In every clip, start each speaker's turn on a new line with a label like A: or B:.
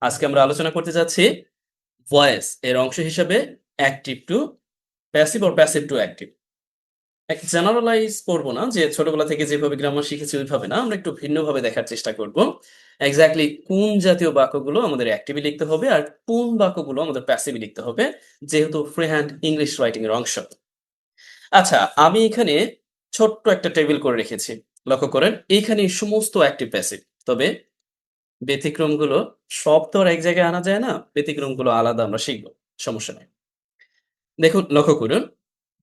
A: আজকে আমরা আলোচনা করতে যাচ্ছি ভয়েস এর অংশ হিসেবে active to passive or passive to active. Generalise করব না যে ছোটবেলা থেকে যেভাবে গ্রামার শিখেছি ওইভাবে না, আমরা একটু ভিন্নভাবে দেখার চেষ্টা করব। এক্স্যাক্টলি কোন জাতীয় বাক্যগুলো আমাদের অ্যাক্টিভে লিখতে হবে আর কোন বাক্যগুলো আমাদের প্যাসিভে লিখতে হবে, যেহেতু ফ্রি হ্যান্ড ইংলিশ রাইটিং এর অংশ। আচ্ছা, আমি এখানে ছোট্ট একটা টেবিল করে রেখেছি। লক্ষ্য করেন এইখানে সমস্ত অ্যাক্টিভ প্যাসিভ। তবে ব্যতিক্রমগুলো সব তো আর এক জায়গায় আনা যায় না। ব্যতিক্রমগুলো আলাদা আমরা শিখব। সমস্যা নেই। দেখুন, লক্ষ্য করুন,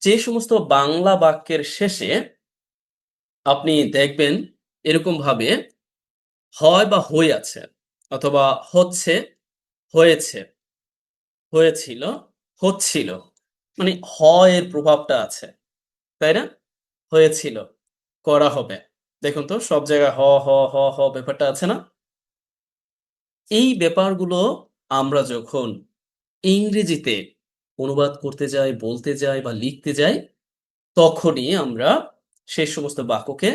A: যে সমস্ত বাংলা বাক্যের শেষে আপনি দেখবেন এরকমভাবে হয় বা হই আছে, অথবা হচ্ছে, হয়েছে, হয়েছিল, হচ্ছিল। মানে হয় এর প্রভাবটা আছে। তাই না? হয়েছিল, করা হবে। দেখুন তো সব জায়গায় হ ব্যাপারটা আছে না? এই ব্যাপারগুলো আমরা যখন ইংরেজিতে অনুবাদ করতে যাই, বলতে যাই বা লিখতে যাই, তখনই আমরা সেই সমস্ত বাক্যকে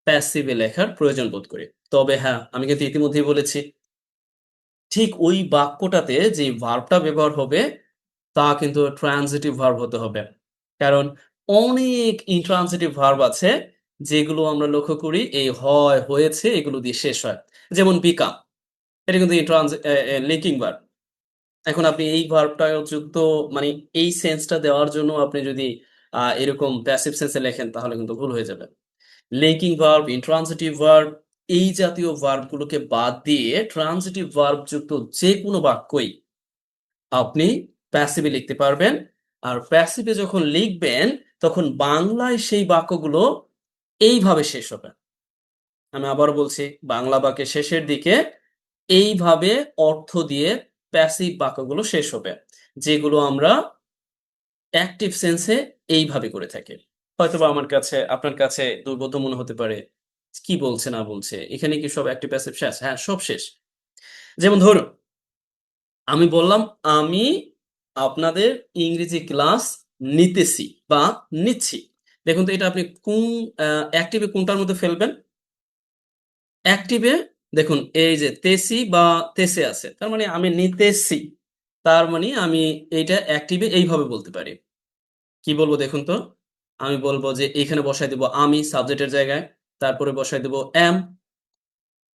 A: প্যাসিভে লেখার প্রয়োজন বোধ করি। তবে হ্যাঁ, আমি কিন্তু ইতিমধ্যেই বলেছি, ঠিক ওই বাক্যটাতে যে ভার্বটা ব্যবহার হবে, তা কিন্তু ট্রান্সিটিভ ভার্ব হতে হবে। কারণ অনেক ইনট্রান্সিটিভ ভার্ব আছে, যেগুলো আমরা লক্ষ্য করি এই হয়, হয়েছে এগুলো দিয়ে শেষ হয়। যেমন become, এটা কিন্তু ইনট্রান্স এ এ লিঙ্কিং ভার্ব। এখন আপনি এই ভার্বটা যুক্ত, মানে এই সেন্সটা দেওয়ার জন্য আপনি যদি এরকম প্যাসিভ সেন্সে লেখেন তাহলে কিন্তু ভুল হয়ে যাবে। লিঙ্কিং ভার্ব, ইন্ট্রান্সিটিভ ভার্ব, এই জাতীয় ভার্বগুলোকে বাদ দিয়ে ট্রান্সিটিভ ভার্ব যুক্ত যেকোনো বাক্যই আপনি প্যাসিভে লিখতে পারবেন। আর প্যাসিভে যখন লিখবেন তখন বাংলায় সেই বাক্যগুলো এইভাবে শেষ হবে। আমি আবারও বলছি, বাংলা বাক্যের শেষের দিকে এইভাবে অর্থ দিয়ে প্যাসিভ বাক্যগুলো শেষ হবে। যেগুলো আমরা অ্যাক্টিভ সেন্সে এইভাবে করে থাকি। হয়তোবা আপনার কাছে দুর্বোধ্য মনে হতে পারে। কি বলছে না বলছে? এখানে কি সব অ্যাক্টিভ প্যাসিভ শেষ? হ্যাঁ, সব শেষ। যেমন ধরুন, আমি বললাম, "আমি আপনাদের ইংরেজি ক্লাস নিতেছি বা নিচ্ছি।" দেখুন তো এটা আপনি কোন অ্যাক্টিভে কোনটার মধ্যে ফেলবেন? অ্যাক্টিভে দেখুন এই যে তেছি বা তেছে আছে। তার মানে আমি নিতেছি। তার মানে আমি এইটা অ্যাক্টিভে এইভাবে বলতে পারি। কি বলবো দেখুন তো? আমি বলব যে এখানে বসায় দিব আমি সাবজেক্টের জায়গায়। তারপরে বসায় দিব am।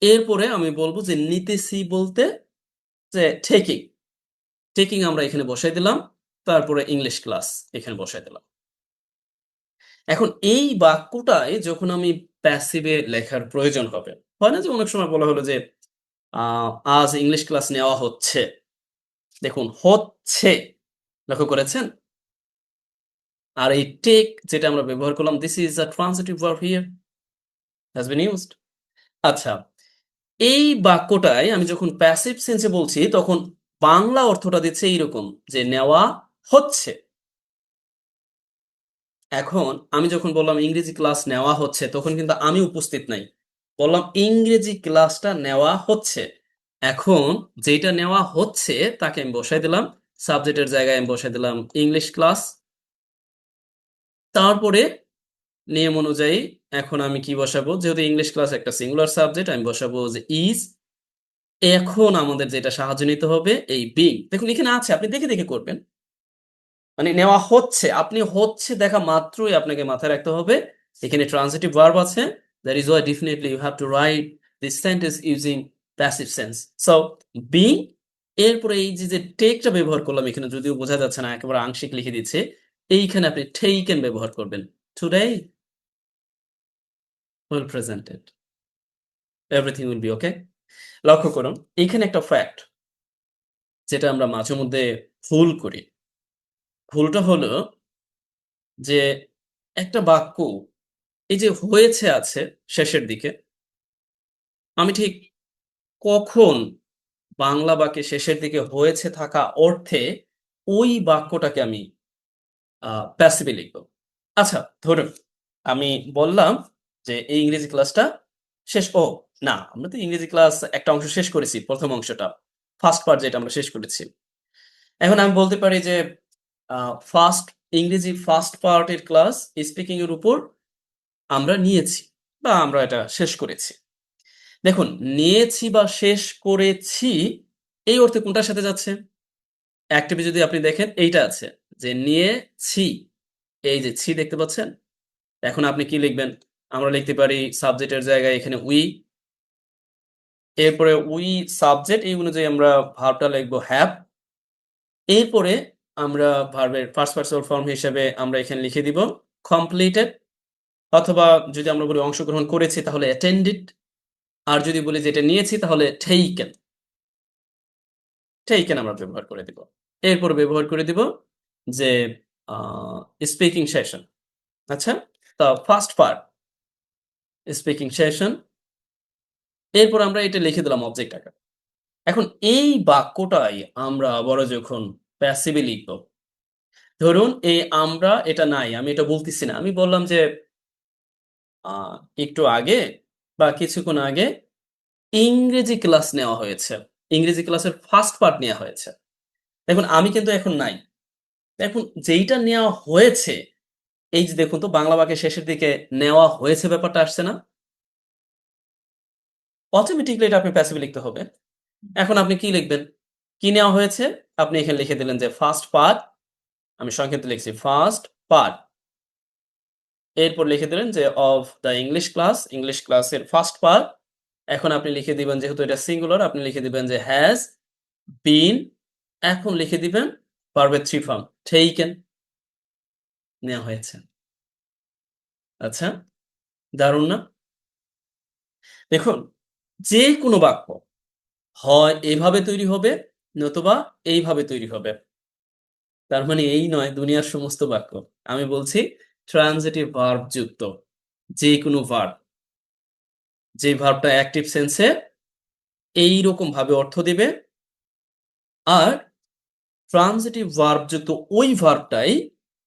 A: এরপরে আমি বলব যে নিতেছি বলতে যে taking, taking আমরা এখানে বসায় দিলাম। তারপরে ইংলিশ ক্লাস এখানে বসায় দিলাম। এখন এই বাক্যটায় যখন আমি প্যাসিভে লেখার প্রয়োজন হবে, হয় না যে অনেক সময় বলা হলো যে আ আজ ইংলিশ ক্লাস নেওয়া হচ্ছে। দেখুন হচ্ছে, লক্ষ্য করেছেন? আর এই টেক যেটা আমরা ব্যবহার করলাম, this is a transitive verb here has been used। আচ্ছা, এই বাক্যটায় আমি যখন প্যাসিভ সেন্সে বলছি তখন বাংলা অর্থটা দিচ্ছে এইরকম যে নেওয়া হচ্ছে। এখন আমি যখন বললাম ইংরেজি ক্লাস নেওয়া হচ্ছে তখন কিন্তু আমি উপস্থিত নাই। বললাম ইংরেজি ক্লাসটা নেওয়া হচ্ছে। এখন যেটা নেওয়া হচ্ছে তাকে আমি বসায় দিলাম সাবজেক্টের জায়গায়, আমি বসায় দিলাম ইংলিশ ক্লাস। তারপরে নিয়ম অনুযায়ী এখন আমি কি বসাবো? যেহেতু ইংলিশ ক্লাস একটা সিঙ্গুলার সাবজেক্ট, আমি বসাবো যে ইজ। এখন আমাদের যেটা সাহায্য নিতে হবে এই being। দেখুন এখানে আছে, আপনি দেখে করবেন। মানে নেওয়া হচ্ছে, আপনি হচ্ছে দেখা মাত্রই আপনাকে মাথায় রাখতে হবে এখানে ট্রান্সিটিভ ভার্ব আছে। That is why definitely you have to write this sentence using passive sense. So being, এরপরে এই যে take টা ব্যবহার করলাম এখানে, যদিও বোঝা যাচ্ছে না, একেবারে আংশিক লিখে দিচ্ছে। এইখানে আপনি taken ব্যবহার করবেন। Today well presented, everything will be okay। লক্ষ্য করুন, এইখানে একটা ফ্যাক্ট যেটা আমরা মাঝে মধ্যে ভুল করি। ভুলটা হলো যে একটা বাক্য এই যে হয়েছে আছে শেষের দিকে, আমি ঠিক কখন বাংলা বাক্যের শেষের দিকে হয়েছে থাকা অর্থে ওই বাক্যটাকে আমি প্যাসিভে লিখব। আচ্ছা, ধরুন আমি বললাম যে এই ইংরেজি ক্লাসটা শেষ। না, আমরা তো ইংরেজি ক্লাস একটা অংশ শেষ করেছি, ১ম অংশটা। ফার্স্ট পার্ট যেটা আমরা শেষ করেছি। এখন আমি বলতে পারি যে আ ফার্স্ট ইংরেজি ফার্স্ট পার্টের ক্লাস স্পিকিং এর উপর আমরা নিয়েছি বা আমরা এটা শেষ করেছি। দেখুন, নিয়েছি বা শেষ করেছি এই অর্থে কোনটার সাথে যাচ্ছে? অ্যাক্টিভে যদি আপনি দেখেন এইটা আছে যে নিয়েছি। এই যে ছি দেখতে পাচ্ছেন? এখন আপনি কি লিখবেন? আমরা লিখতে পারি সাবজেক্টের জায়গায় এখানে উই। এরপরে উই সাবজেক্ট এই অনুযায়ী আমরা ভার্বটা লিখব হ্যাভ। এরপরে আমরা ভার্বের ফার্স্ট পারসন ফর্ম হিসেবে আমরা এখানে লিখে দিব কমপ্লিটেড, অথবা যদি আমরা বলি অংশগ্রহণ করেছি তাহলে অ্যাটেন্ডেড। আর যদি বলি যে এটা নিয়েছি তাহলে টেকেন। টেকেন আমরা ব্যবহার করে দিব। এরপর ব্যবহার করে দিব যে আ স্পিকিং সেশন। আচ্ছা? তো ফার্স্ট পার্ট স্পিকিং সেশন। এরপর আমরা এটা লিখে দিলাম অবজেক্ট আকারে। এখন এই বাক্যটাই আমরা আবারও যখন প্যাসিভে লিখব, ধরুন এই আমরা এটা নাই, আমি এটা বলতেছি না। আমি বললাম যে আ একটু আগে বা কিছুক্ষণ আগে ইংরেজি ক্লাস নেওয়া হয়েছে। ইংরেজি ক্লাসের ফার্স্ট পার্ট নেয়া হয়েছে। দেখুন আমি কিন্তু এখন নাই। এখন যেইটা নেওয়া হয়েছে, এই যে দেখুন তো বাংলা বাক্যের শেষের দিকে নেওয়া হয়েছে ব্যাপারটা আসছে না? অটোমেটিক্যালি এটা আপনি প্যাসিভে লিখতে হবে। এখন আপনি কি লিখবেন? কি নেওয়া হয়েছে? আপনি এখানে লিখে দিলেন যে ফার্স্ট পার্ট, আমি সংক্ষেপে লিখছি ফার্স্ট পার্ট। এরপর লিখে দিলেন যে of the English class, English ক্লাসের ফার্স্ট পার্ট। এখন আপনি লিখে দিবেন যেহেতু এটা সিঙ্গুলার আপনি লিখে দিবেন যে হ্যাজ বিন। এখন লিখে দিবেন ভার্বের 3 ফর্ম টেকেন, নেওয়া হয়েছে। আচ্ছা, দারুণ না? দেখুন যেকোনো বাক্য হয় এভাবে তৈরি হবে নতুবা এইভাবে তৈরি হবে। তার মানে এই নয় দুনিয়ার সমস্ত বাক্য। আমি বলছি ট্রানজিটিভ ভার্ব যুক্ত যেকোনো ভার্ব। যে ভার্বটা অ্যাক্টিভ সেন্সে এইরকম ভাবে অর্থ দিবে, আর ট্রানজিটিভ ভার্ব যুক্ত ওই ভার্বটাই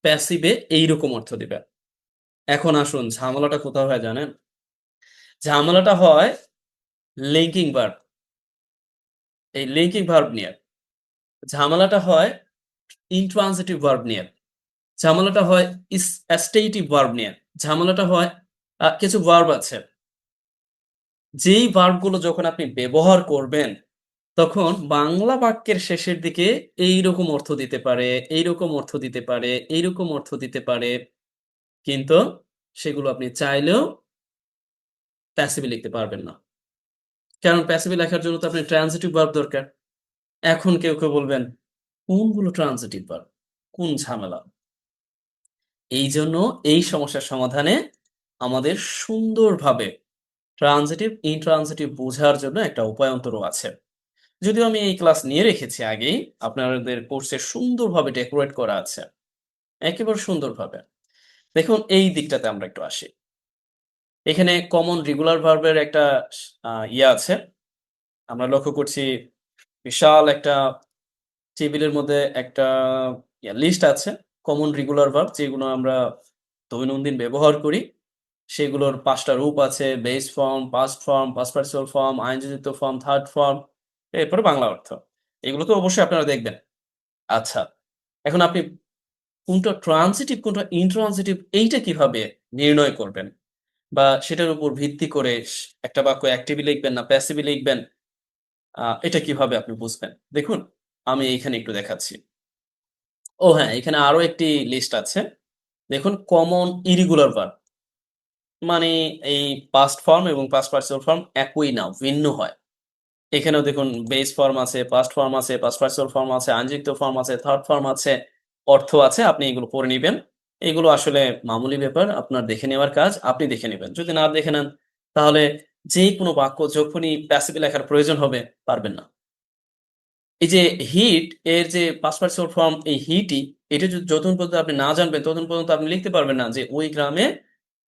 A: প্যাসিভে এইরকম অর্থ দিবে। এখন আসুন ঝামেলাটা কোথাও হয় জানেন? ঝামেলাটা হয় লিঙ্কিং ভার্ব। এই লিঙ্কিং ভার্ব নিয়ে। ঝামেলাটা হয় ইনট্রানজিটিভ ভার্ব নিয়ে। ঝামেলাটা হয় অ্যাস্টেটিভ ভার্ব নিয়ে। ঝামেলাটা হয় কিছু ভার্ব আছে। যেই ভার্বগুলো যখন আপনি ব্যবহার করবেন, তখন বাংলা বাক্যের শেষের দিকে এইরকম অর্থ দিতে পারে, এইরকম অর্থ দিতে পারে, এইরকম অর্থ দিতে পারে। কিন্তু সেগুলো আপনি চাইলেও প্যাসিভে লিখতে পারবেন না। কারণ প্যাসিভে লেখার জন্য তো আপনার ট্রান্সিটিভ ভার্ব দরকার। এখন কেউ বলবেন, কোনগুলো ট্রান্সিটিভ ভার্ব? কোন ঝামেলা? এইজন্য এই সমস্যার সমাধানে আমাদের সুন্দরভাবে ট্রানজিটিভ, ইনট্রানজিটিভ বোঝার জন্য একটা উপায়ন্তরও আছে। যদিও আমি এই ক্লাস নিয়ে রেখেছি আগেই, আপনাদের কোর্সে সুন্দরভাবে ডেকোরেট করা আছে। একেবারে সুন্দরভাবে। দেখুন এই দিকটাতে আমরা একটু আসি। এখানে কমন রেগুলার ভার্বের একটা ইয়ে আছে। আমরা লক্ষ্য করছি বিশাল একটা টেবিলের মধ্যে একটা লিস্ট আছে। কমন রেগুলার ভার্ব যেগুলো আমরা দৈনন্দিন ব্যবহার করি। সেগুলোর ৫ টা রূপ আছে। Base form, past participle form, আইনজযুক্ত ফর্ম, থার্ড ফর্ম, এরপরে বাংলা অর্থ। এগুলো তো অবশ্যই আপনারা দেখবেন। আচ্ছা, এখন আপনি কোনটা ট্রান্সিটিভ, কোনটা ইন্ট্রান্সিটিভ এইটা কিভাবে নির্ণয় করবেন? বা সেটার উপর ভিত্তি করে একটা বাক্য অ্যাক্টিভলি লিখবেন না প্যাসিভলি লিখবেন, এটা কিভাবে আপনি বুঝবেন? দেখুন, আমি এইখানে একটু দেখাচ্ছি। ও হ্যাঁ, এখানে আরো একটি লিস্ট আছে। দেখুন কমন ইররেগুলার ভার্ব মানে এই পাস্ট ফর্ম এবং পাস্ট পার্টিসিপল ফর্ম একই না, ভিন্ন হয়। এখানেও দেখুন বেস ফর্ম আছে, পাস্ট ফর্ম আছে, পাস্ট পার্টিসিপল ফর্ম আছে, আনযুক্ত ফর্ম আছে, থার্ড ফর্ম আছে, অর্থ আছে। আপনি এগুলো পড়ে নিবেন। এগুলো আসলে মামুলি ব্যাপার। আপনার দেখে নেওয়ার কাজ আপনি দেখে নিবেন। যদি না দেখে নেন তাহলে যেকোনো বাক্য যখনই প্যাসিভে লেখার প্রয়োজন হবে পারবেন না। এই যে হিট এর যে পাস্ট পার্টিসিপল ফর্ম এই হিটই এটা যতক্ষণ পর্যন্ত আপনি না জানবেন ততক্ষণ পর্যন্ত আপনি লিখতে পারবেন না যে ওই গ্রামে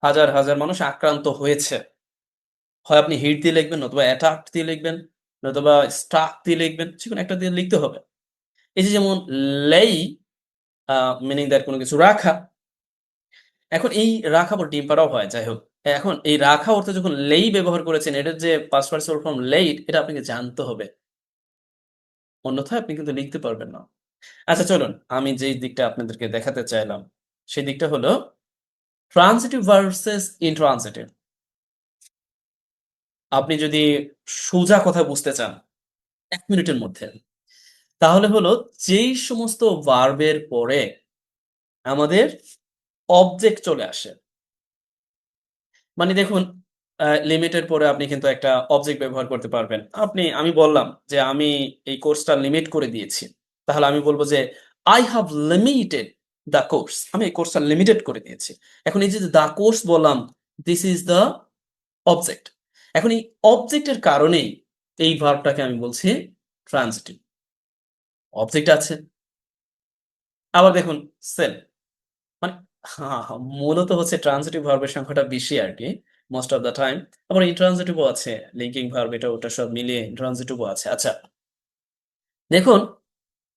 A: হাজার মানুষ আক্রান্ত হয়েছে। হয় আপনি হিট দিয়ে লিখবেন নতুবা অ্যাটাক দিয়ে লিখবেন, নতুবা স্ট্রাক দিয়ে লিখবেন। যেকোনো একটা দিয়ে লিখতে হবে। এই যে যেমন লেই আ মিনিং দ্যাট কোন কিছু রাখা। এখন এই রাখা আবার ডিম পাড়াও হয়, যাই হোক। এখন এই রাখা অর্থে যখন লেই ব্যবহার করেছেন এটার যে পাস্ট পার্টিসিপল ফর্ম লেইড এটা আপনাকে জানতে হবে। অন্যথায় আপনি কিন্তু লিখতে পারবেন না। আচ্ছা চলুন, আমি যেই দিকটা আপনাদেরকে দেখাতে চাইলাম, সেই দিকটা হলো ট্রান্সিটিভ ভার্সেস ইন্ট্রান্সিটিভ। আপনি যদি সোজা কথা বুঝতে চান, 1 মিনিটের মধ্যে। তাহলে হলো যেই সমস্ত ভার্বের পরে আমাদের অবজেক্ট চলে আসে। মানে দেখুন লিমিটের পরে আপনি কিন্তু একটা অবজেক্ট ব্যবহার করতে পারবেন। আমি বললাম যে আমি এই কোর্সটা লিমিট করে দিয়েছি। তাহলে আমি বলব যে I have limited the course. আমি এই কোর্সটা লিমিটেড করে দিয়েছি। এখন এই যে the course বললাম, this is the object. এখন এই অবজেক্টের কারণেই এই ভার্বটাকে আমি বলছি ট্রান্সিটিভ। অবজেক্ট আছে। আবার দেখুন সেল। মানে মূলত হচ্ছে ট্রান্সিটিভ ভার্বের সংখ্যাটা বেশি আরকি মোস্ট অফ দ্যা টাইম। আবার ইন্ট্রানজিটিভ ও আছে। লিঙ্কিং ভার্ব এটা ওটা সব মিলিয়ে ইন্ট্রানজিটিভ ও আছে। আচ্ছা, দেখুন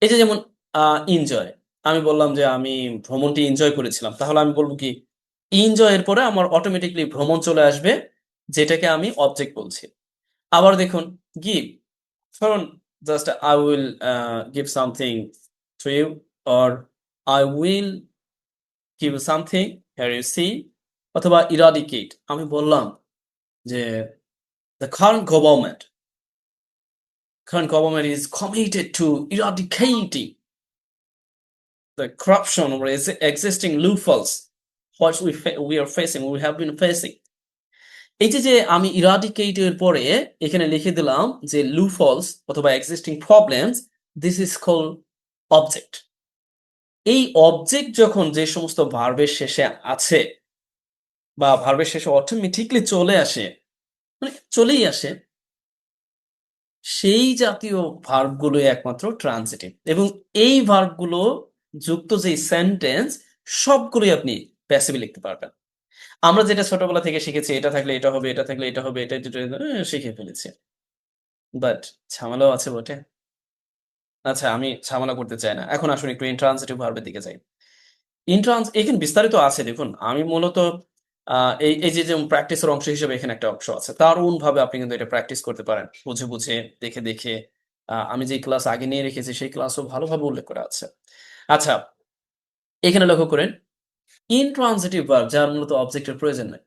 A: এই যে যেমন আ এনজয়। আমি বললাম যে আমি ভ্রমণটি এনজয় করেছিলাম। তাহলে আমি বলব কি? এনজয় এর পরে আমার অটোমেটিক্যালি ভ্রমণ চলে আসবে, যেটাকে আমি অবজেক্ট বলছি। আবার দেখুন গিভ। ধরুন just I will give something to you or I will give you something, here you see অথবা eradicate আমি বললাম যে the current government is committed to eradicating the corruption or existing loopholes what we are facing, we have been facing. এই যে আমি eradicate এর পরে এখানে লিখে দিলাম যে loopholes অথবা existing problems, this is called object. এই অবজেক্ট যখন যে সমস্ত ভার্বের শেষে আছে বা ভার্বের শেষে অটোমেটিক্যালি চলে আসে, মানে চলেই আসে, সেই জাতীয় ভার্বগুলোই একমাত্র ট্রান্সিটিভ এবং এই ভার্বগুলো যুক্ত যেই সেন্টেন্স সবগুলোই আপনি প্যাসিভে লিখতে পারবেন। আমরা যেটা ছোটবেলা থেকে শিখেছি এটা থাকলে এটা হবে, এটা থাকলে এটা হবে, এটা যেটা শিখে ফেলেছি। বাট ঝামেলাও আছে বটে। আচ্ছা, আমি ঝামেলা করতে চাই না। এখন আসুন একটু ইন্ট্রান্সিটিভ ভার্বের দিকে যাই। এখানে বিস্তারিত আছে দেখুন। আমি মূলত আ এই যে যেমন প্র্যাকটিসের অংশ হিসেবে এখানে একটা অংশ আছে। দারুণভাবে আপনি কিন্তু এটা প্র্যাকটিস করতে পারেন। বুঝে, দেখে। আমি যেই ক্লাস আগে নিয়ে রেখেছি সেই ক্লাসও ভালোভাবে উল্লেখ করা আছে। আচ্ছা, এখানে লক্ষ্য করেন ইনট্রান্সিটিভ ভার্ব যার মূলত অবজেক্টের প্রয়োজন নাই।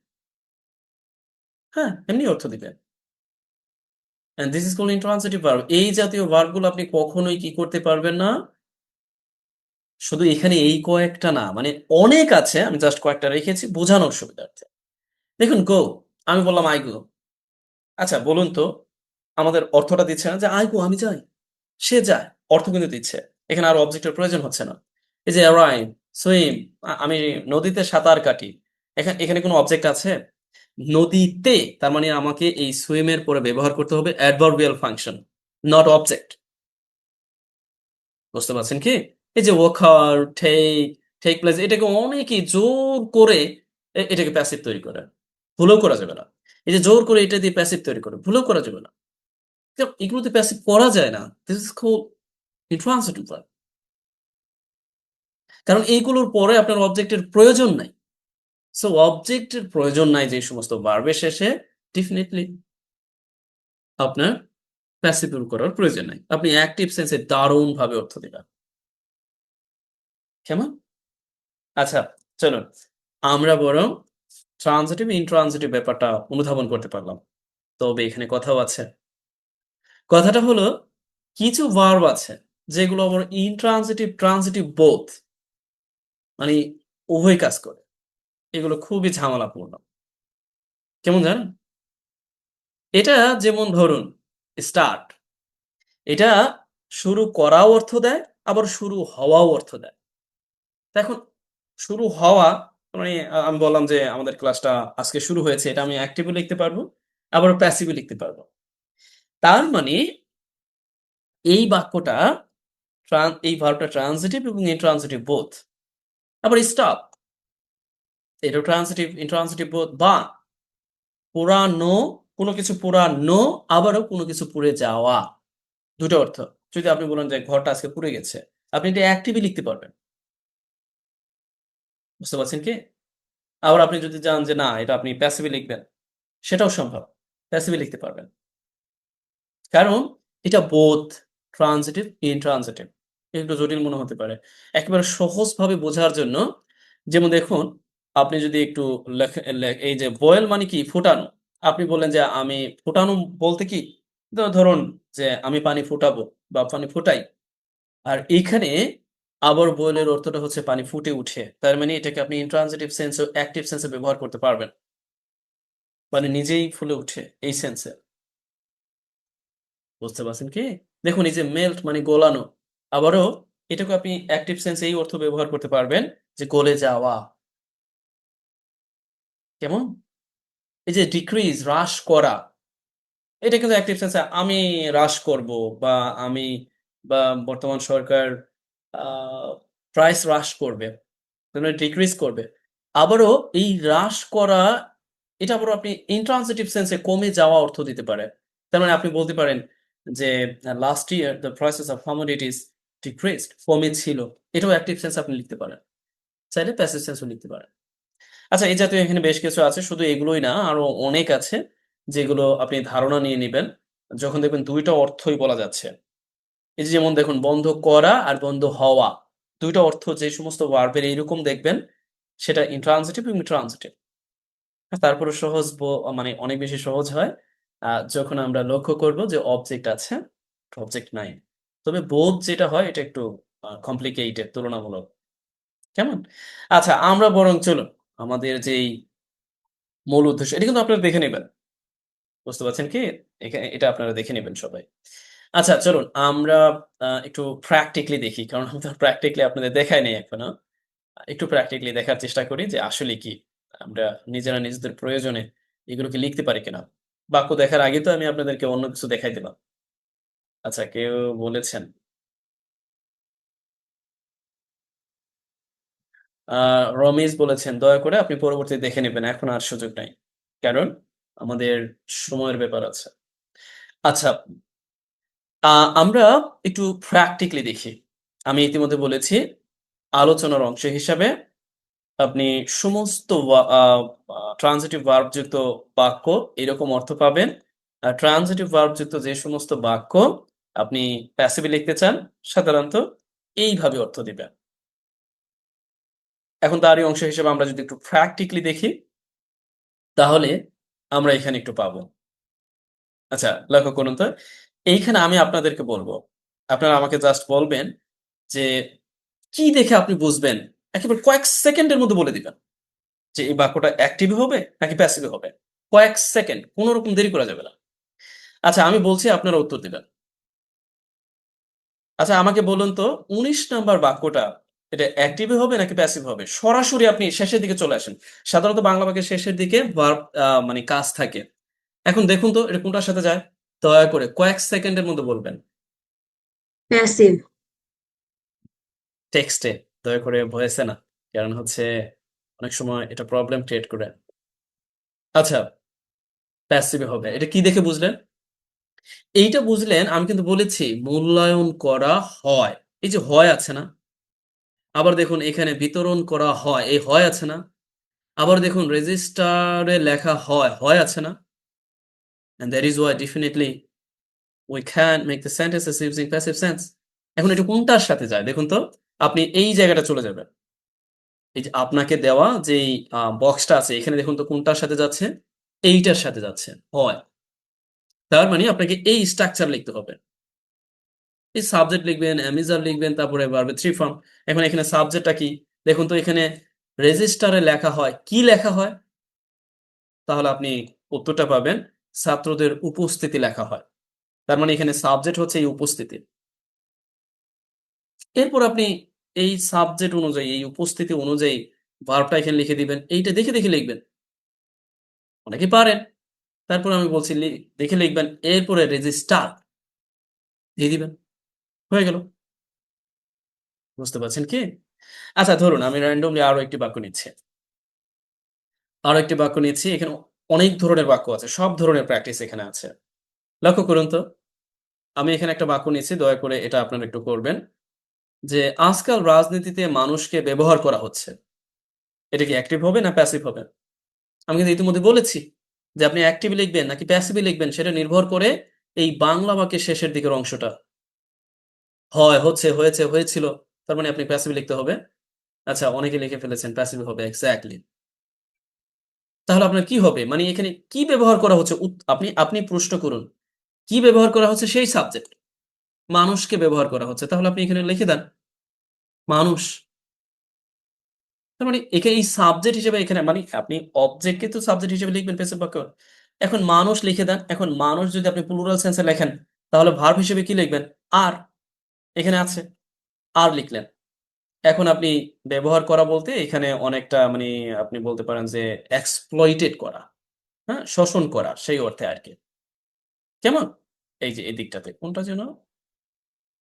A: হ্যাঁ? এমনি অর্থ দিবে। And this is called intransitive verb. এই জাতীয় ভার্বগুলো আপনি কখনোই কি করতে পারবেন না? শুধু এখানে এই কয়েকটা না, মানে অনেক আছে। আমি জাস্ট কয়েকটা রেখেছি বোঝানোর সুবিধার্থে। দেখুন go, আমি বললাম I go। আচ্ছা বলুন তো, আমাদের অর্থটা দিচ্ছে না যে I go আমি যাই। সে যায়। অর্থ কিন্তু দিচ্ছে। এখানে আর অবজেক্টের প্রয়োজন হচ্ছে না। এই যে arrive, swim, আমি নদীতে সাঁতার কাটি। এখানে কোনো অবজেক্ট আছে? নদীতে তার মানে আমাকে এই swim এর পরে ব্যবহার করতে হবে adverbial function, not object। বুঝতে পারছেন কি? এই যে occur, take place এটাকে অনেকেই জোর করে এটাকে প্যাসিভ তৈরি করে। ভুলেও করা যাবে না। এই যে জোর করে এটা দিয়ে প্যাসিভ তৈরি করে। ভুলেও করা যাবে না। এগুলোতে প্যাসিভ করা যায় না। This is called intransitive verb। কারণ এইগুলোর পরে আপনার অবজেক্টের প্রয়োজন নাই। সো অবজেক্টের প্রয়োজন নাই যে সমস্ত ভার্বের শেষে ডেফিনিটলি আপনার প্যাসিভ করার প্রয়োজন নাই। আপনি অ্যাক্টিভ সেন্সে দারুণভাবে অর্থ দিবেন। কেমন? আচ্ছা, চলুন আমরা বরং ট্রান্সিটিভ, ইনট্রান্সিটিভ ব্যাপারটা অনুধাবন করতে পারলাম। তবে এখানে কথাও আছে। কথাটা হলো কিছু ভার্ব আছে যেগুলো আবার ইনট্রান্সিটিভ, ট্রান্সিটিভ বোথ মানে উভয় কাজ করে। এগুলো খুবই ঝামেলাপূর্ণ। কেমন জানেন? এটা যেমন ধরুন স্টার্ট। এটা শুরু করাও অর্থ দেয়, আবার শুরু হওয়াও অর্থ দেয়। তো এখন শুরু হওয়া মানে আমি বললাম যে আমাদের ক্লাসটা আজকে শুরু হয়েছে। এটা আমি অ্যাক্টিভ ও লিখতে পারবো, আবার প্যাসিভ ও লিখতে পারবো। তার মানে এই বাক্যটা এই ভার্বটা ট্রান্সিটিভ এবং ইনট্রান্সিটিভ বোথ। আবার স্টপ এটাও ট্রান্সিটিভ, ইনট্রান্সিটিভ বোথ। বা পোড়ানো, কোনো কিছু পোড়ানো, আবারও কোনো কিছু পুড়ে যাওয়া। ২ টা অর্থ। যদি আপনি বলেন যে ঘরটা আজকে পুড়ে গেছে, আপনি এটা অ্যাক্টিভলি লিখতে পারবেন। বুঝতে পারছেন কি? আবার আপনি যদি চান যে না এটা আপনি প্যাসিভলি লিখবেন, সেটাও সম্ভব। প্যাসিভলি লিখতে পারবেন। কারণ এটা বোথ ট্রান্সিটিভ, ইনট্রান্সিটিভ। একটু জটিল মনে হতে পারে। একেবারে সহজভাবে বোঝার জন্য যেমন দেখুন, আপনি যদি একটু লেখে লে এই যে বয়েল মানে কি? ফোটানো। আপনি বললেন যে আমি ফোটানো বলতে কি? ধরুন যে আমি পানি ফুটাবো বা পানি ফুটাই। আর এইখানে আবার বয়েল এর অর্থটা হচ্ছে পানি ফুটে উঠে। তার মানে এটাকে আপনি ইন্ট্রানজিটিভ সেন্স ও অ্যাক্টিভ সেন্স এ ব্যবহার করতে পারবেন। মানে নিজেই ফুলে উঠে এই সেন্স এ। বুঝতে পারছেন কি? দেখুন এই যে মেল্ট মানে গলানো। আবারও এটাকে আপনি অ্যাক্টিভ সেন্স এই অর্থ ব্যবহার করতে পারবেন যে গলে যাওয়া। কেমন? এই যে ডিক্রিজ হ্রাস করা। এটা কিন্তু অ্যাক্টিভ সেন্স এ আমি হ্রাস করব বা আমি বা বর্তমান সরকার আ প্রাইস হ্রাস করবে। তার মানে ডিক্রিজ করবে। আবারও এই হ্রাস করা এটা আবারও আপনি ইন্ট্রানজিটিভ সেন্স এ কমে যাওয়া অর্থ দিতে পারে। তার মানে আপনি বলতে পারেন যে last year the prices of commodities decreased কমেছিল। এটাও অ্যাক্টিভ সেন্স আপনি লিখতে পারেন। চাইলে প্যাসিভ সেন্স ও লিখতে পারেন। আচ্ছা এই জাতীয় এখানে বেশ কিছু আছে। শুধু এগুলোই না আরো অনেক আছে যেগুলো আপনি ধারণা নিয়ে নিবেন। যখন দেখবেন ২ টা অর্থই বলা যাচ্ছে। এই যে যেমন দেখুন বন্ধ করা আর বন্ধ হওয়া। ২ টা অর্থ যে সমস্ত ভার্বের এইরকম দেখবেন সেটা ইন্ট্রানজিটিভ এবং ট্রানজিটিভ। তারপরেও সহজ মানে অনেক বেশি সহজ হয় যখন আমরা লক্ষ্য করব যে অবজেক্ট আছে, অবজেক্ট নাই। তবে বোধ যেটা হয় এটা একটু কমপ্লিকেটেড তুলনামূলক। কেমন? আচ্ছা আমরা বরং চলুন আমাদের যেই মূল উদ্দেশ্য এটা কিন্তু আপনারা দেখে নিবেন। বুঝতে পারছেন কি? এটা আপনারা দেখে নিবেন সবাই। আচ্ছা চলুন আমরা একটু প্র্যাকটিক্যালি দেখি। কারণ আমি তো প্র্যাকটিক্যালি আপনাদের দেখাই নাই এখনো। একটু প্র্যাকটিক্যালি দেখার চেষ্টা করি যে আসলে কি আমরা নিজেরা নিজেদের প্রয়োজনে এগুলোকে লিখতে পারি কিনা। বাক্য দেখার আগে তো আমি আপনাদেরকে অন্য কিছু দেখাই দিলাম। আচ্ছা কেউ বলেছেন, আ রমেশ বলেছেন, "দয়া করে আপনি পরবর্তীতে দেখে নিবেন। এখন আর সুযোগ নাই।" কারণ আমাদের সময়ের ব্যাপার আছে। আচ্ছা আ আমরা একটু প্র্যাকটিক্যালি দেখি। আমি ইতিমধ্যে বলেছি আলোচনার অংশ হিসাবে আপনি সমস্ত ট্রান্সিটিভ ভার্ব যুক্ত বাক্য এরকম অর্থ পাবেন। আর ট্রান্সিটিভ ভার্ব যুক্ত যে সমস্ত বাক্য আপনি প্যাসিভে লিখতে চান, সাধারণত এইভাবে অর্থ দিবেন। এখন তারই অংশ হিসেবে আমরা যদি একটু প্র্যাকটিক্যালি দেখি, তাহলে আমরা এখানে একটু পাবো। আচ্ছা, লক্ষ্য করুন তো। এইখানে আমি আপনাদেরকে বলব। আপনারা আমাকে জাস্ট বলবেন যে, কি দেখে আপনি বুঝবেন? একেবারে কয়েক সেকেন্ডের মধ্যে বলে দিবেন। যে এই বাক্যটা অ্যাক্টিভ হবে নাকি প্যাসিভ হবে। কয়েক সেকেন্ড, কোন রকম দেরি করা যাবে না। আচ্ছা আমি বলছি আপনারা উত্তর দিবেন। আচ্ছা আমাকে বলুন তো ১৯ নাম্বার বাক্যটা এটা অ্যাক্টিভ হবে নাকি প্যাসিভ হবে? সরাসরি আপনি শেষের দিকে চলে আসেন। সাধারণত বাংলা বাক্যের শেষের দিকে ভার্ব মানে কাজ থাকে। এখন দেখুন তো এটা কোনটার সাথে যায়? দয়া করে কয়েক সেকেন্ডের মধ্যে বলবেন।
B: প্যাসিভ।
A: টেক্সটে দয়া করে ভয়েসে না। কারণ হচ্ছে অনেক সময় এটা প্রবলেম ক্রিয়েট করে। আচ্ছা প্যাসিভ হবে। এটা কি দেখে বুঝলেন? এইটা বুঝলেন আমি কিন্তু বলেছি মূল্যায়ন করা হয়। এই যে হয় আছে না? আবার দেখুন এখানে বিতরণ করা হয়, এই হয় আছে না? আবার দেখুন রেজিস্টারে লেখা হয়, হয় আছে না? And that is why definitely we can make the sentences using passive tense. এখন এটা কোনটার সাথে যায় দেখুন তো? আপনি এই জায়গাটা চলে যাবেন। এই যে আপনাকে দেওয়া যেই বক্সটা আছে এখানে দেখুন তো কোনটার সাথে যাচ্ছে? এইটার সাথে যাচ্ছে, হয়। তার মানে আপনাকে এই স্ট্রাকচার লিখতে হবে। এই সাবজেক্ট লিখবেন, অ্যামিজার লিখবেন, তারপরে ভার্বের 3 ফর্ম। এখন এখানে সাবজেক্টটা কি? দেখুন তো এখানে রেজিস্টারে লেখা হয়। কি লেখা হয়? তাহলে আপনি উত্তরটা পাবেন ছাত্রদের উপস্থিতি লেখা হয়। তার মানে এখানে সাবজেক্ট হচ্ছে এই উপস্থিতি। এরপর আপনি এই সাবজেক্ট অনুযায়ী, এই উপস্থিতি অনুযায়ী ভার্বটা এখানে লিখে দিবেন। এইটা দেখে, দেখে লিখবেন। অনেকেই পারেন। তারপর আমি বলছি দেখে লিখবেন। এরপরে রেজিস্টার দিয়ে দিবেন। হয়ে গেল। বুঝতে পারছেন কি? আচ্ছা ধরুন আমি randomly আরো একটি বাক্য নিচ্ছি। আরো একটি বাক্য নিচ্ছি। এখানে অনেক ধরনের বাক্য আছে। সব ধরনের প্র্যাকটিস এখানে আছে। লক্ষ্য করুন তো। আমি এখানে একটা বাক্য নিচ্ছি। দয়া করে এটা আপনারা একটু করবেন। যে আজকাল রাজনীতিতে মানুষকে ব্যবহার করা হচ্ছে। এটা কি অ্যাক্টিভ হবে না প্যাসিভ হবে? আমি কিন্তু ইতিমধ্যে বলেছি যে আপনি অ্যাক্টিভ লিখবেন নাকি প্যাসিভ লিখবেন সেটা নির্ভর করে এই বাংলা বাক্যের শেষের দিকের অংশটা। হয়, হচ্ছে, হয়েছে, হয়েছিল। তার মানে আপনি প্যাসিভ লিখতে হবে। আচ্ছা অনেকে লিখে ফেলেছেন প্যাসিভ হবে এক্সাক্টলি। তাহলে আপনার কি হবে? মানে এখানে কি ব্যবহার করা হচ্ছে? আপনি আপনি প্রশ্ন করুন। কি ব্যবহার করা হচ্ছে? সেই সাবজেক্ট। মানুষকে ব্যবহার করা হচ্ছে। তাহলে আপনি এখানে লিখে দেন মানুষ। তার মানে এই সাবজেক্ট হিসেবে এখানে মানে আপনি অবজেক্টকে তো সাবজেক্ট হিসেবে লিখবেন প্যাসিভ বাক্য। এখন মানুষ লিখে দেন। এখন মানুষ যদি আপনি প্লুরাল সেন্সে লেখেন তাহলে ভার্ব হিসেবে কি লিখবেন? আর। এখানে আছে। আর লিখলেন। এখন আপনি ব্যবহার করা বলতে এখানে অনেকটা মানে আপনি বলতে পারেন যে exploited করা, হ্যাঁ? শোষণ করা সেই অর্থে আরকি। কেমন? এই যে এই দিকটাতে। কোনটা যেন?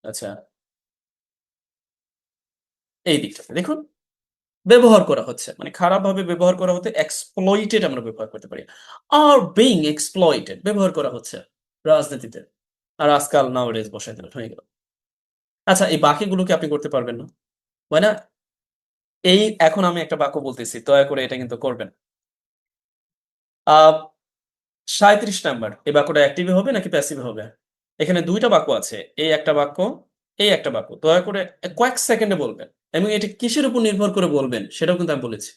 A: আচ্ছা, এই দিকটাতে। দেখুন? ব্যবহার করা হচ্ছে। মানে খারাপভাবে ব্যবহার করা হতে exploited আমরা ব্যবহার করতে পারি। are being exploited ব্যবহার করা হচ্ছে রাজনীতিতে। আর আজকাল nowadays বসায় দিলেন হয়ে গেল। আচ্ছা এই বাকিগুলো কি আপনি করতে পারবেন না? হয় না? এই এখন আমি একটা বাক্য বলতেছি। দয়া করে এটা কিন্তু করবেন। আ ৩৭ নাম্বার। এই বাক্যটা অ্যাক্টিভ হবে নাকি প্যাসিভ হবে? এখানে ২ টা বাক্য আছে। এই একটা বাক্য, এই একটা বাক্য। দয়া করে কয়েক সেকেন্ডে বলবেন এবং এটা কিসের উপর নির্ভর করে বলবেন সেটাও কিন্তু আমি বলেছি।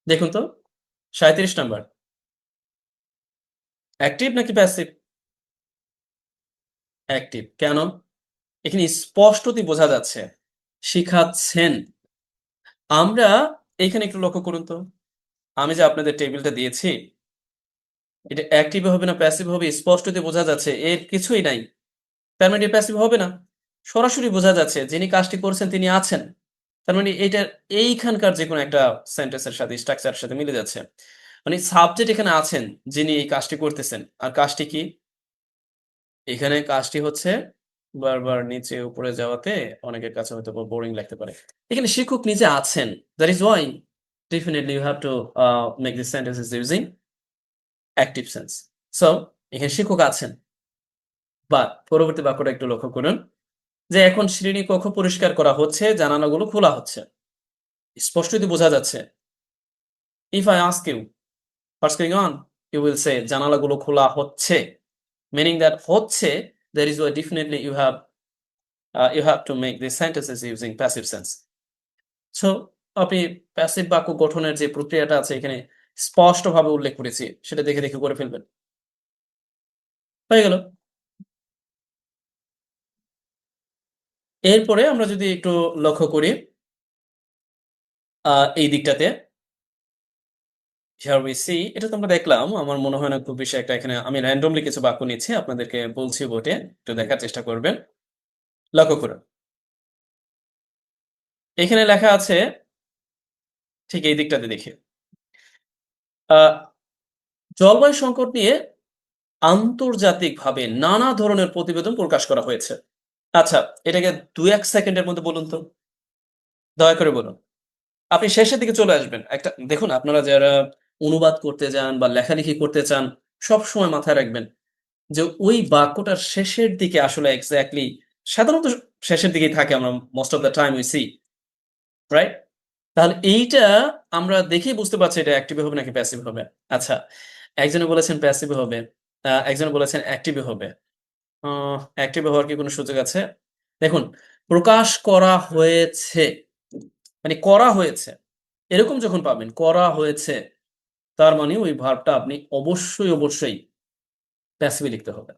A: দেখুন তো ৩৭ নাম্বার। অ্যাক্টিভ নাকি প্যাসিভ? অ্যাক্টিভ। কেন? এখানে স্পষ্টতই বোঝা যাচ্ছে শিখাচ্ছেন। আমরা এইখানে একটু লক্ষ্য করুন তো। আমি যে আপনাদের টেবিলটা দিয়েছি, এটা অ্যাক্টিভ হবে না প্যাসিভ হবে স্পষ্টতই বোঝা যাচ্ছে। এর কিছুই নাই। তার মানে এটা প্যাসিভ হবে না। সরাসরি বোঝা যাচ্ছে যিনি কাজটি করছেন তিনি আছেন। তার মানে এইটার এইখানকার যেকোনো একটা সেন্টেন্সের সাথে স্ট্রাকচার এর সাথে মিলে যাচ্ছে। মানে সাবজেক্ট এখানে আছেন যিনি এই কাজটি করতেছেন। আর কাজটি কি? এখানে কাজটি হচ্ছে বারবার নিচে উপরে যাওয়াতে অনেকের কাছে হয়তোবা বোরিং লাগতে পারে। এখানে শিক্ষক নিজে আছেন। That is why definitely you have to make these sentences using active sense. So এখানে শিক্ষক আছেন। বাট পরবর্তী বাক্যটা একটু লক্ষ্য করুন। যে এখন শ্রেণীকক্ষ পরিষ্কার করা হচ্ছে, জানালাগুলো খোলা হচ্ছে। স্পষ্টতই বোঝা যাচ্ছে। If I ask you what's going on, you will say জানালাগুলো খোলা হচ্ছে। Meaning that হচ্ছে there is why definitely you have to make these sentences using passive sense. So আপনি প্যাসিভ বাক্য গঠনের যে প্রক্রিয়াটা আছে এখানে স্পষ্টভাবে উল্লেখ করেছি। সেটা দেখে, দেখে করে ফেলবেন। হয়ে গেল। এরপরে আমরা যদি একটু লক্ষ্য করি এই দিকটাতে here we see এটা তো আমরা দেখলাম। আমার মনে হয় না খুব বেশি একটা এখানে আমি randomly কিছু বাক্য নিচ্ছি। আপনাদেরকে বলছি বটে। একটু দেখার চেষ্টা করবেন। লক্ষ্য করুন। এখানে লেখা আছে ঠিক এই দিকটাতে দেখি। আ জলবায়ু সংকট নিয়ে আন্তর্জাতিকভাবে নানা ধরনের প্রতিবেদন প্রকাশ করা হয়েছে। আচ্ছা, এটাকে ২-১ সেকেন্ডের মধ্যে বলুন তো। দয়া করে বলুন। আপনি শেষের দিকে চলে আসবেন। একটা দেখুন আপনারা যারা অনুবাদ করতে যান বা লেখালেখি করতে চান, সবসময় মাথায় রাখবেন যে ওই বাক্যটার শেষের দিকে আসলে এক্সাক্টলি সাধারণত শেষের দিকেই থাকে আমরা most of the time we see, right? তাহলে এইটা আমরা দেখেই বুঝতে পারছি এটা অ্যাক্টিভ হবে নাকি প্যাসিভ হবে। আচ্ছা, একজনে বলেছেন প্যাসিভ হবে, একজনে বলেছেন অ্যাক্টিভ হবে। আ অ্যাক্টিভ হওয়ার কি কোনো সুযোগ আছে? দেখুন, প্রকাশ করা হয়েছে, মানে করা হয়েছে। এরকম যখন পাবেন, করা হয়েছে, তার মানে ওই ভার্বটা আপনি অবশ্যই, অবশ্যই প্যাসিভে লিখতে হবে।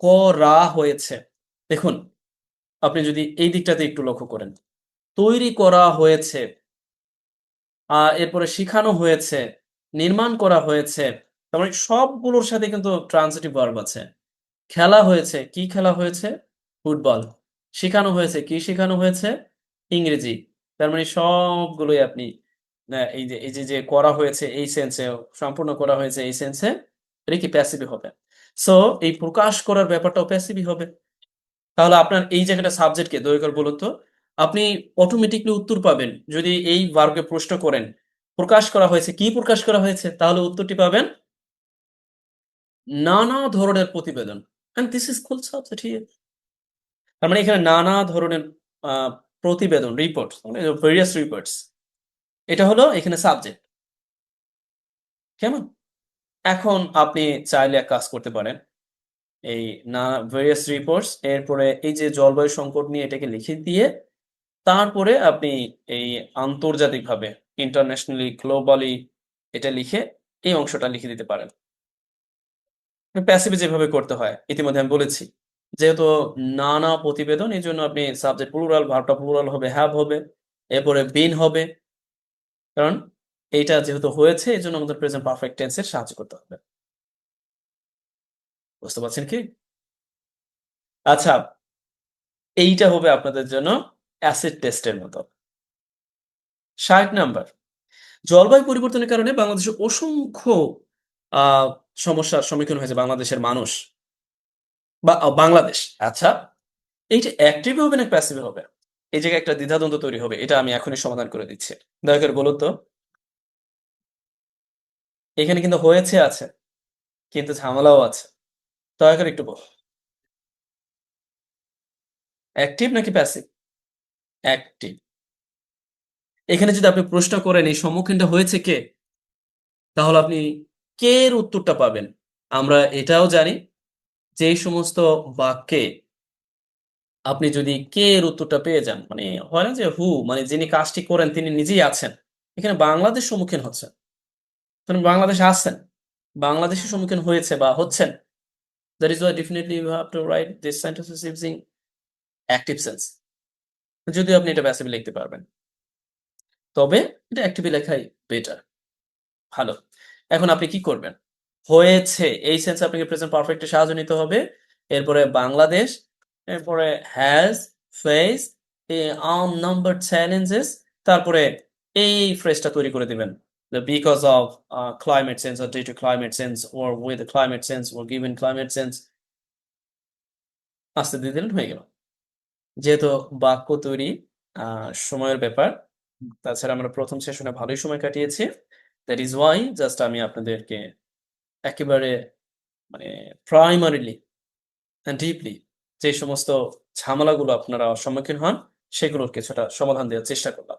A: করা হয়েছে। দেখুন, আপনি যদি এই দিকটাতে একটু লক্ষ্য করেন। তৈরি করা হয়েছে, এরপরে শিখানো হয়েছে, নির্মাণ করা হয়েছে। তার মানে সবগুলোর সাথে কিন্তু ট্রান্সিটিভ ভার্ব আছে। খেলা হয়েছে, কি খেলা হয়েছে? ফুটবল। শিখানো হয়েছে, কি শিখানো হয়েছে? ইংরেজি। তার মানে সবগুলোই আপনি এই যে করা হয়েছে এই সেন্সে, সম্পূর্ণ করা হয়েছে এই সেন্সে, এটা কি প্যাসিভই হবে। সো এই প্রকাশ করার ব্যাপারটাও প্যাসিভই হবে। তাহলে আপনার এই জায়গাটা সাবজেক্ট কে? দয়া করে বলুন তো। আপনি অটোমেটিক্যালি উত্তর পাবেন যদি এই ভার্বকে প্রশ্ন করেন। প্রকাশ করা হয়েছে, কি প্রকাশ করা হয়েছে? তাহলে উত্তরটি পাবেন নানা ধরনের প্রতিবেদন। And this is called subject here. তার মানে এখানে নানা ধরনের আ প্রতিবেদন, রিপোর্টস মানে ভেরিয়াস রিপোর্টস। এটা হলো এখানে সাবজেক্ট। কেমন? এখন আপনি চাইলে এক কাজ করতে পারেন। এই না ভেরিয়াস রিপোর্টস এরপরে এই যে জলবায়ু সংকট নিয়ে এটাকে লিখে দিয়ে তারপরে আপনি এই আন্তর্জাতিকভাবে ইন্টারন্যাশনালি, গ্লোবালি এটা লিখে এই অংশটা লিখে দিতে পারেন। প্যাসিভে যেভাবে করতে হয় ইতিমধ্যে আমি বলেছি। যেহেতু নানা প্রতিবেদন এজন্য আপনি সাবজেক্ট প্লুরাল, ভার্বটা প্লুরাল হবে, হ্যাভ হবে, এরপরে বিন হবে। কারণ এইটা যেহেতু হয়েছে এজন্য আমাদের প্রেজেন্ট পারফেক্ট টেন্স এর সাহায্য করতে হবে। বুঝতে পারছেন কি? আচ্ছা, এইটা হবে আপনাদের জন্য অ্যাসিড টেস্টের মতো। ৬০ নাম্বার। জলবায়ু পরিবর্তনের কারণে বাংলাদেশে অসংখ্য আ সমস্যার সম্মুখীন হয়েছে বাংলাদেশের মানুষ বা বাংলাদেশ। আচ্ছা, এইটা অ্যাক্টিভ হবে না প্যাসিভ হবে? এই জায়গায় একটা দ্বিধাদ্বন্দ্ব তৈরি হবে। এটা আমি এখনই সমাধান করে দিচ্ছি। দয়া করে বলুন তো। এখানে কিন্তু হয়েছে আছে, কিন্তু ঝামেলাও আছে। দয়া করে একটু অ্যাক্টিভ নাকি প্যাসিভ? অ্যাক্টিভ। এখানে যদি আপনি প্রশ্ন করেন এই সম্মুখীনটা হয়েছে কে? তাহলে আপনি কে এর উত্তরটা পাবেন। আমরা এটাও জানি যে এই সমস্ত বাক্যে আপনি যদি কে এর উত্তরটা পেয়ে যান, মানে হয় না যে হু মানে যিনি কাজটি করেন তিনি নিজেই আছেন। এখানে বাংলাদেশ সম্মুখীন হচ্ছেন। কারণ বাংলাদেশে আছেন। বাংলাদেশের সম্মুখীন হয়েছে বা হচ্ছেন। That is why definitely you have to write this sentences using active sense. যদিও আপনি এটা প্যাসিভে লিখতে পারবেন। তবে এটা অ্যাক্টিভে লেখাই বেটার। ভালো। এখন আপনি কি করবেন? হয়েছে এই সেন্সে আপনাকে প্রেজেন্ট পারফেক্ট এর সাহায্য নিতে হবে। এরপরে বাংলাদেশ, এরপরে হ্যাজ, ফেস, unnumbered challenges তারপরে এই ফ্রেজটা তৈরি করে দিবেন। The because of climate change or due to climate change or with the climate change or given climate change আস্তে দিয়ে দিলেন হয়ে গেল। যেহেতু বাক্য তৈরি আ সময়ের ব্যাপার। তাছাড়া আমরা ১ম সেশনে ভালোই সময় কাটিয়েছি। That is why জাস্ট আমি আপনাদেরকে একেবারে মানে প্রাইমারিলি অ্যান্ড ডিপলি যে সমস্ত ঝামেলাগুলো আপনারা সম্মুখীন হন, সেগুলোর কিছুটা সমাধান দেওয়ার চেষ্টা করলাম।